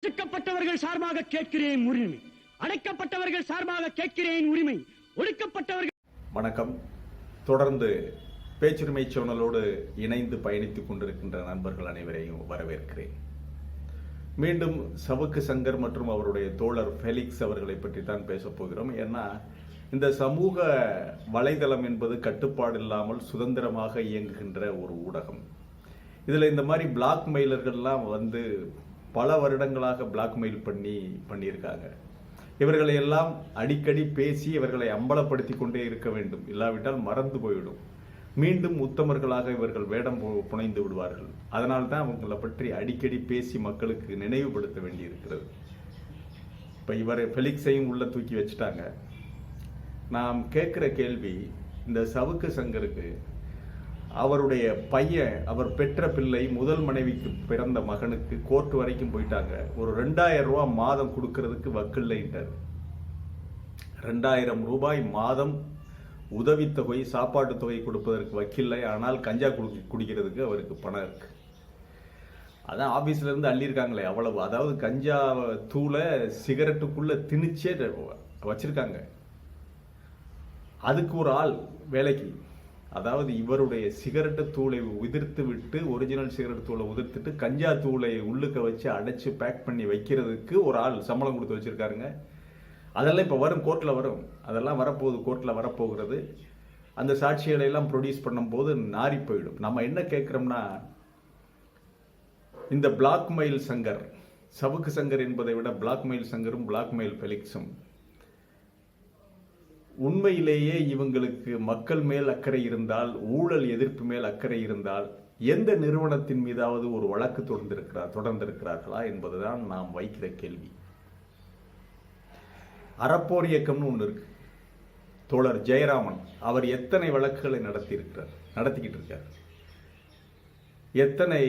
ஒடுக்கப்பட்டவர்கள் சார்பாக கேட்கிறேன் உரிமை, அடைக்கப்பட்டவர்கள் சார்பாக கேட்கிறேன் உரிமை, ஒடுக்கப்பட்டவர்கள். வணக்கம். தொடர்ந்து பேச்சுரிமை சேனலோடு இணைந்து பயணித்துக் கொண்டிருக்கின்ற நண்பர்கள் அனைவரையும் வரவேற்கிறேன். மீண்டும் சவுக்கு சங்கர் மற்றும் அவருடைய தோழர் ஃபெலிக்ஸ் அவர்களை பற்றி தான் பேசப் போகிறோம். ஏன்னா இந்த சமூக வலைதளம் என்பது கட்டுப்பாடு இல்லாமல் சுதந்திரமாக இயங்குகின்ற ஒரு ஊடகம். இதில் இந்த மாதிரி பிளாக் மெயிலர்கள்லாம் வந்து பல வருடங்களாக பிளாக்மெயில் பண்ணியிருக்காங்க. இவர்களை எல்லாம் அடிக்கடி பேசி இவர்களை அம்பலப்படுத்தி கொண்டே இருக்க வேண்டும், இல்லாவிட்டால் மறந்து போய்விடும். மீண்டும் உத்தமர்களாக இவர்கள் வேடம் புனைந்து விடுவார்கள். அதனால்தான் அவங்களை பற்றி அடிக்கடி பேசி மக்களுக்கு நினைவுபடுத்த வேண்டியிருக்கிறது. இப்போ இவரை ஃபெலிக்ஸையும் உள்ள தூக்கி வச்சுட்டாங்க. நாம் கேட்குற கேள்வி, இந்த சவுக்கு சங்கருக்கு அவருடைய பையன், அவர் பெற்ற பிள்ளை, முதல் மனைவிக்கு பிறந்த மகனுக்கு கோர்ட் வரைக்கும் போயிட்டாங்க. ஒரு 2000 ரூபாய் மாதம் கொடுக்கறதுக்கு வக்கில்லைன்ட்டார். 2000 ரூபாய் மாதம் உதவித்தொகை, சாப்பாட்டு தொகை கொடுப்பதற்கு வக்கில்லை. ஆனால் கஞ்சா குடிக்கிறதுக்கு அவருக்கு பணம் இருக்கு. அதான் ஆபீஸ்ல இருந்து அள்ளியிருக்காங்களே அவ்வளவு. அதாவது கஞ்சா தூளை சிகரெட்டுக்குள்ள திணிச்சே வச்சிருக்காங்க. அதுக்கு ஒரு ஆள் வேலைக்கு, அதாவது இவருடைய சிகரெட்டு தூளை உதிர்த்து விட்டு, ஒரிஜினல் சிகரெட் தூளை உதிர்த்துட்டு கஞ்சா தூளை உள்ளுக்க வச்சு அடைச்சு பேக் பண்ணி வைக்கிறதுக்கு ஒரு ஆள் சம்பளம் கொடுத்து வச்சிருக்காருங்க. அதெல்லாம் இப்போ வரும், கோர்ட்டில் வரும். அதெல்லாம் வரப்போகுது, கோர்ட்டில் வரப்போகிறது. அந்த சாட்சிகளை எல்லாம் ப்ரொடியூஸ் பண்ணும்போது நாரி போயிடும். நம்ம என்ன கேட்குறோம்னா, இந்த பிளாக்மெயில் சங்கர், சவுக்கு சங்கர் என்பதை விட பிளாக்மெயில் சங்கரும் பிளாக்மெயில் ஃபெலிக்ஸும், உண்மையிலேயே இவங்களுக்கு மக்கள் மேல் அக்கறை இருந்தால், ஊழல் எதிர்ப்பு மேல் அக்கறை இருந்தால், எந்த நிறுவனத்தின் மீதாவது ஒரு வழக்கு தொடர்ந்திருக்கிறார்களா என்பதுதான் நாம் வைக்கிற கேள்வி. அறப்போர் இயக்கம்னு ஒன்று இருக்கு. தோழர் ஜெயராமன் அவர் எத்தனை வழக்குகளை நடத்திக்கிட்டு இருக்கார். எத்தனை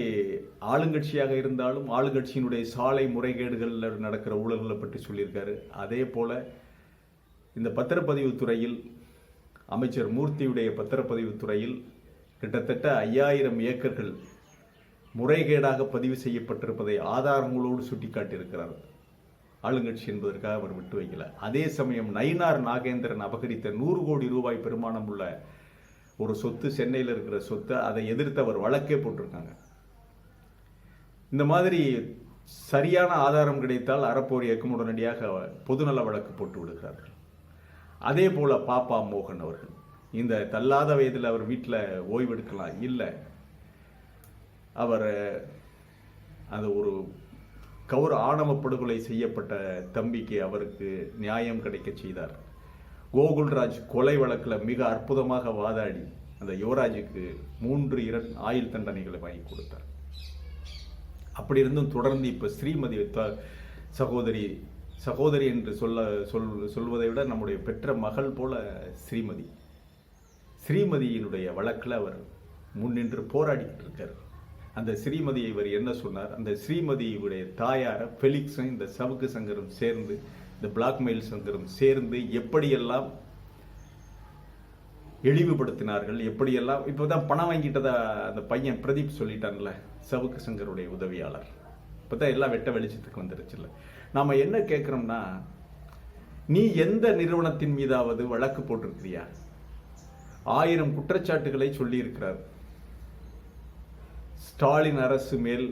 ஆளுங்கட்சியாக இருந்தாலும் ஆளுங்கட்சியினுடைய சாலை முறைகேடுகளில் நடக்கிற ஊழல்களை பற்றி சொல்லியிருக்காரு. அதே போல இந்த பத்திரப்பதிவு துறையில், அமைச்சர் மூர்த்தியுடைய பத்திரப்பதிவு துறையில் கிட்டத்தட்ட 5000 ஏக்கர்கள் முறைகேடாக பதிவு செய்யப்பட்டிருப்பதை ஆதாரங்களோடு சுட்டிக்காட்டியிருக்கிறார். ஆளுங்கட்சி என்பதற்காக அவர் விட்டு வைக்கல. அதே சமயம் நயினார் நாகேந்திரன் அபகரித்த 100 கோடி ரூபாய் பெருமானம் உள்ள ஒரு சொத்து, சென்னையில் இருக்கிற சொத்து, அதை எதிர்த்து அவர் வழக்கே போட்டிருக்காங்க. இந்த மாதிரி சரியான ஆதாரம் கிடைத்தால் அறப்போர் இயக்கம் உடனடியாக பொதுநல வழக்கு போட்டு விடுகிறார்கள். அதே போல பாப்பா மோகன் அவர்கள், இந்த தள்ளாத வயதில் அவர் வீட்டில் ஓய்வெடுக்கலாம், இல்லை அவர் அந்த ஒரு ஆணவ படுகொலை செய்யப்பட்ட தம்பிக்கு அவருக்கு நியாயம் கிடைக்க செய்தார். கோகுல்ராஜ் கொலை வழக்கில் மிக அற்புதமாக வாதாடி அந்த யுவராஜுக்கு 3 ஆயுள் தண்டனைகளை வாங்கி கொடுத்தார். அப்படி இருந்தும் தொடர்ந்து இப்போ ஸ்ரீமதி சகோதரி என்று சொல்வதை விட நம்முடைய பெற்ற மகள் போல ஸ்ரீமதியினுடைய வழக்கில் அவர் முன்னின்று போராடிக்கிட்டு இருக்கார். அந்த ஸ்ரீமதியை இவர் என்ன சொன்னார், அந்த ஸ்ரீமதியுடைய தாயார ஃபெலிக்ஸும் இந்த சவுக்கு சங்கரும் சேர்ந்து, இந்த பிளாக்மெயில் சங்கரும் சேர்ந்து எப்படியெல்லாம் இழிவுபடுத்தினார்கள், எப்படியெல்லாம். இப்போதான் பணம் வாங்கிட்டதா அந்த பையன் பிரதீப் சொல்லிட்டான்ல, சவுக்கு சங்கருடைய உதவியாளர். இப்போதான் எல்லாம் வெட்ட வெளிச்சத்துக்கு வந்துருச்சுல்ல. நாம என்ன கேட்கிறோம்னா, நீ எந்த நிறுவனத்தின் மீதாவது வழக்கு போட்டிருக்கிறியா? 1000 குற்றச்சாட்டுகளை சொல்லி இருக்கிறார். ஸ்டாலின் அரசு மேல்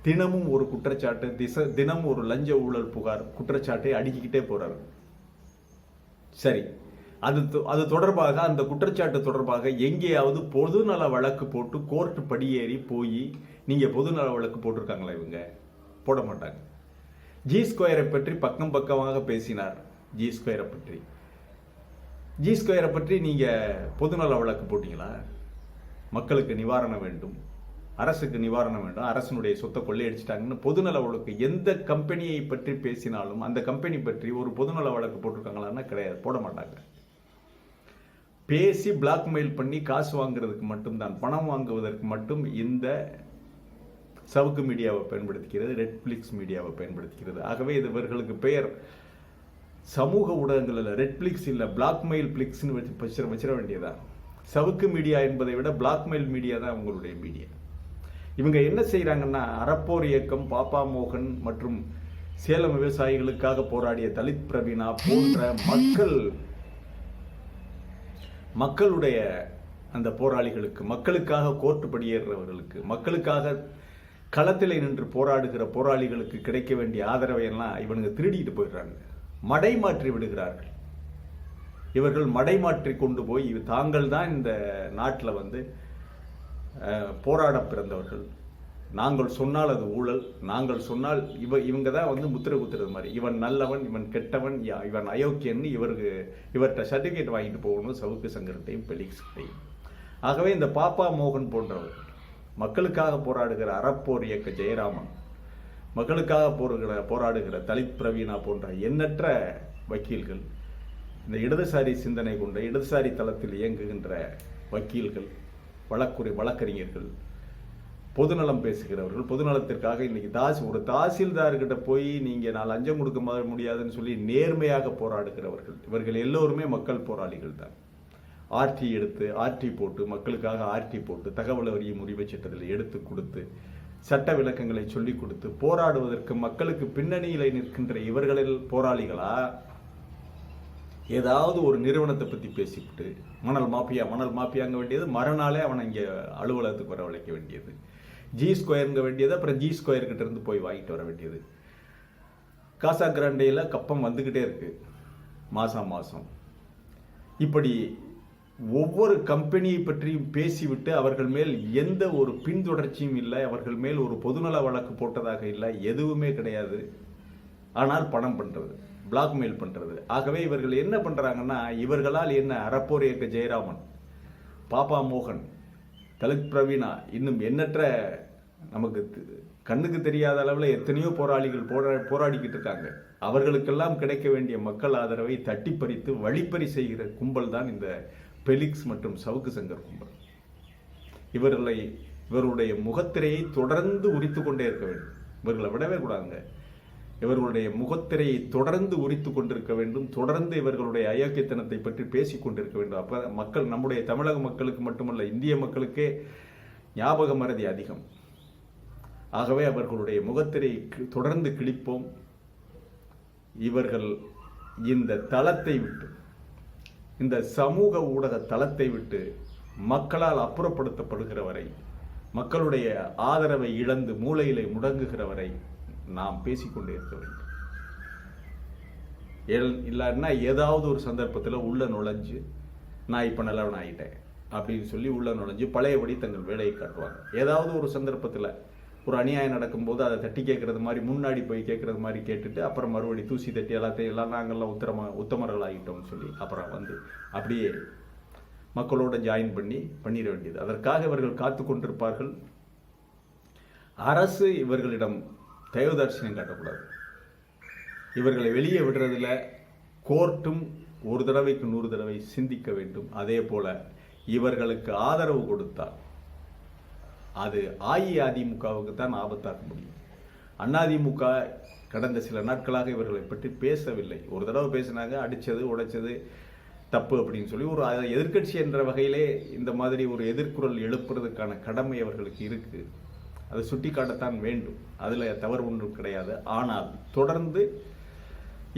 தினமும் ஒரு குற்றச்சாட்டு, தினம் ஒரு லஞ்ச ஊழல் புகார் குற்றச்சாட்டை அடுக்கிக்கிட்டே போறாரு. சரி, அது தொடர்பாக, அந்த குற்றச்சாட்டு தொடர்பாக எங்கேயாவது பொதுநல வழக்கு போட்டு கோர்ட் படியேறி போய் நீங்க பொதுநல வழக்கு போட்டிருக்காங்களா? இவங்க போட மாட்டாங்க. ஜி ஸ்கொயரை பற்றி பக்கமாக பேசினார். ஜி ஸ்கொயரை பற்றி நீங்க பொதுநல வழக்கு போட்டீங்களா? மக்களுக்கு நிவாரணம் வேண்டும், அரசுக்கு நிவாரணம் வேண்டும், அரசனுடைய சொத்தை கொள்ளையடிச்சிட்டாங்கன்னு பொதுநல வழக்கு எந்த கம்பெனியை பற்றி பேசினாலும் அந்த கம்பெனி பற்றி ஒரு பொதுநல வழக்கு போட்டிருக்காங்களான்னா கிடையாது, போட மாட்டாங்க. பேசி பிளாக்மெயில் பண்ணி காசு வாங்குறதுக்கு மட்டும்தான், பணம் வாங்குவதற்கு மட்டும் இந்த சவுக்கு மீடியாவை பயன்படுத்துகிறது, ரெட்ஃபிளிக்ஸ் மீடியாவை பயன்படுத்துகிறது. ஆகவே இவர்களுக்கு பெயர் சமூக ஊடகங்களில் ரெட்ஃபிளிக்ஸ் இல்லை, பிளாக்மெயில் பிளிக்ஸ்னு வச்சிட வேண்டியதா. சவுக்கு மீடியா என்பதை விட பிளாக்மெயில் மீடியா தான் உங்களுடைய மீடியா. இவங்க என்ன செய்யறாங்கன்னா, அறப்போர் இயக்கம், பாப்பா மோகன் மற்றும் சேலம் விவசாயிகளுக்காக போராடிய தலித் பிரவீனா போன்ற மக்களுடைய அந்த போராளிகளுக்கு, மக்களுக்காக கோர்ட்டு படியேறவர்களுக்கு, மக்களுக்காக களத்தில் நின்று போராடுகிற போராளிகளுக்கு கிடைக்க வேண்டிய ஆதரவை எல்லாம் இவனுங்க திருடிட்டு போயிடுறாங்க, மடைமாற்றி விடுகிறார்கள். இவர்கள் மடைமாற்றி கொண்டு போய் தாங்கள் தான் இந்த நாட்டில் போராட பிறந்தவர்கள், நாங்கள் சொன்னால் அது ஊழல், நாங்கள் சொன்னால் இவங்க தான் முத்திரை குத்துறது மாதிரி, இவன் நல்லவன், இவன் கெட்டவன், இவன் அயோக்கியன்னு இவர்கிட்ட சர்டிஃபிகேட் வாங்கிட்டு போகணும் சவுக்கு சங்கர்கிட்டையும் பெலிக்ஸ்கிட்டையும். ஆகவே இந்த பாப்பா மோகன் போன்றவர், மக்களுக்காக போராடுகிற அறப்போர் இயக்க ஜெயராமன், மக்களுக்காக போராடுகிற தலித் பிரவீனா போன்ற எண்ணற்ற வக்கீல்கள், இந்த இடதுசாரி சிந்தனை கொண்ட இடதுசாரி தளத்தில் இயங்குகின்ற வக்கீல்கள், வழக்கறிஞர்கள், பொதுநலம் பேசுகிறவர்கள், பொதுநலத்திற்காக இன்னைக்கு ஒரு தாசில்தார்கிட்ட போய் நீங்க நான் லஞ்சம் கொடுக்க முடியாதுன்னு சொல்லி நேர்மையாக போராடுகிறவர்கள், இவர்கள் எல்லோருமே மக்கள் போராளிகள் தான். ஆர்டி போட்டு மக்களுக்காக ஆர்டி போட்டு தகவல் அறியும் உரிமை சட்டத்தில் எடுத்து கொடுத்து சட்ட விளக்கங்களை சொல்லிக் கொடுத்து போராடுவதற்கு மக்களுக்கு பின்னணியில நிற்கின்ற இவர்களில் போராளிகளா, ஏதாவது ஒரு நிறுவனத்தை பத்தி பேசிவிட்டு மணல் மாப்பியாங்க வேண்டியது, மறுநாளே அவனை இங்க அலுவலகத்துக்கு வரவழைக்க வேண்டியது, G2 வேண்டியது, அப்புறம் G2 கிட்ட இருந்து போய் வாங்கிட்டு வர வேண்டியது. காசா கிராண்டேல கப்பம் வந்துகிட்டே இருக்கு மாசம். இப்படி ஒவ்வொரு கம்பெனியை பற்றியும் பேசிவிட்டு அவர்கள் மேல் எந்த ஒரு பின்தொடர்ச்சியும் இல்லை, அவர்கள் மேல் ஒரு பொதுநல வழக்கு போட்டதாக இல்லை, எதுவுமே கிடையாது. ஆனால் பணம் பண்றது, பிளாக்மெயில் பண்றது. ஆகவே இவர்கள் என்ன பண்றாங்கன்னா, இவர்களால் என்ன அறப்போர் இயக்க ஜெயராமன், பாப்பா மோகன், தலித் பிரவீனா, இன்னும் எண்ணற்ற நமக்கு கண்ணுக்கு தெரியாத அளவில் எத்தனையோ போராளிகள் போராடிக்கிட்டு இருக்காங்க. அவர்களுக்கெல்லாம் கிடைக்க வேண்டிய மக்கள் ஆதரவை தட்டி பறித்து வழிப்பறி செய்கிற கும்பல் தான் இந்த பெலிக்ஸ் மற்றும் சவுக்கு சங்கர் கும்பல். இவருடைய முகத்திரையை தொடர்ந்து உரித்து கொண்டே இருக்க வேண்டும். இவர்களை விடவே கூடாதுங்க. இவர்களுடைய முகத்திரையை தொடர்ந்து உரித்து கொண்டிருக்க வேண்டும். தொடர்ந்து இவர்களுடைய அயோக்கியத்தனத்தை பற்றி பேசிக் கொண்டிருக்க வேண்டும். அப்ப மக்கள், நம்முடைய தமிழக மக்களுக்கு மட்டுமல்ல, இந்திய மக்களுக்கே ஞாபக மறதி அதிகம். ஆகவே அவர்களுடைய முகத்திரையை தொடர்ந்து கிழிப்போம். இவர்கள் இந்த தளத்தை விட்டு, இந்த சமூக ஊடக தளத்தை விட்டு மக்களால் அப்புறப்படுத்தப்படுகிற வரை, மக்களுடைய ஆதரவை இழந்து மூலையிலே முடங்குகிற வரை நாம் பேசிக்கொண்டே இருக்க வேண்டும். இல்லைன்னா ஏதாவது ஒரு சந்தர்ப்பத்தில் உள்ள நுழைஞ்சு நான் இப்போ நல்லவன் ஆகிட்டேன் அப்படின்னு சொல்லி உள்ள நுழைஞ்சு பழையபடி தங்கள் வேலையை காட்டுவாங்க. ஏதாவது ஒரு சந்தர்ப்பத்தில் ஒரு அநியாயம் நடக்கும்போது அதை தட்டி கேட்கறது மாதிரி, முன்னாடி போய் கேட்கறது மாதிரி கேட்டுட்டு அப்புறம் மறுபடி தூசி தட்டி எல்லாம் நாங்கள்லாம் உத்தமர்கள் ஆகிட்டோம்னு சொல்லி அப்புறம் அப்படியே மக்களோட ஜாயின் பண்ணிட வேண்டியது. அதற்காக இவர்கள் காத்து கொண்டிருப்பார்கள். அரசு இவர்களிடம் தயவுதாட்சியம் காட்டக்கூடாது. இவர்களை வெளியே விடுறதுல கோர்ட்டும் ஒரு தடவைக்கு 100 தடவை சிந்திக்க வேண்டும். அதே போல இவர்களுக்கு ஆதரவு கொடுத்தால் அது அஇஅதிமுகவுக்கு தான் ஆபத்தாக முடியும். அதிமுக கடந்த சில நாட்களாக இவர்களை பற்றி பேசவில்லை. ஒரு தடவை பேசினாங்க, அடிச்சது உடைச்சது தப்பு அப்படின்னு சொல்லி ஒரு எதிர்க்கட்சி என்ற வகையிலே இந்த மாதிரி ஒரு எதிர்குரல் எழுப்புறதுக்கான கடமை அவர்களுக்கு இருக்கு. அதை சுட்டி காட்டத்தான் வேண்டும். அதுல தவறு ஒன்றும் கிடையாது. ஆனால் தொடர்ந்து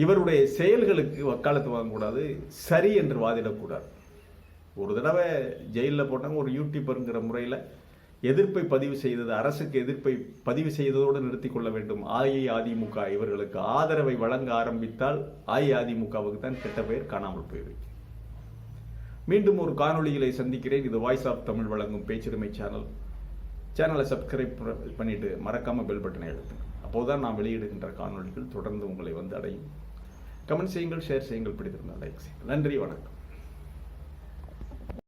இவருடைய செயல்களுக்கு வக்காலத்து வாங்கக்கூடாது, சரி என்று வாதிடக்கூடாது. ஒரு தடவை ஜெயிலில் போட்டாங்க, ஒரு யூடியூபருங்கிற முறையில் எதிர்ப்பை பதிவு செய்தது, அரசுக்கு எதிர்ப்பை பதிவு செய்ததோடு நிறுத்தி கொள்ள வேண்டும். அஇஅதிமுக இவர்களுக்கு ஆதரவை வழங்க ஆரம்பித்தால் அஇஅதிமுகவுக்கு தான் கெட்ட பெயர், காணாமல் போய்விடும். மீண்டும் ஒரு காணொளிகளை சந்திக்கிறேன். இது வாய்ஸ் ஆஃப் தமிழ் வழங்கும் பேச்சுரிமை சேனலை சப்ஸ்கிரைப் பண்ணிட்டு மறக்காம பெல் பட்டனை அழுத்துங்க. அப்போதான் நான் வெளியிடுகின்ற காணொளிகள் தொடர்ந்து உங்களை அடையும். கமெண்ட் செய்யுங்கள், ஷேர் செய்யுங்கள், பிடித்திருந்தால் லைக் செய்யுங்கள். நன்றி, வணக்கம்.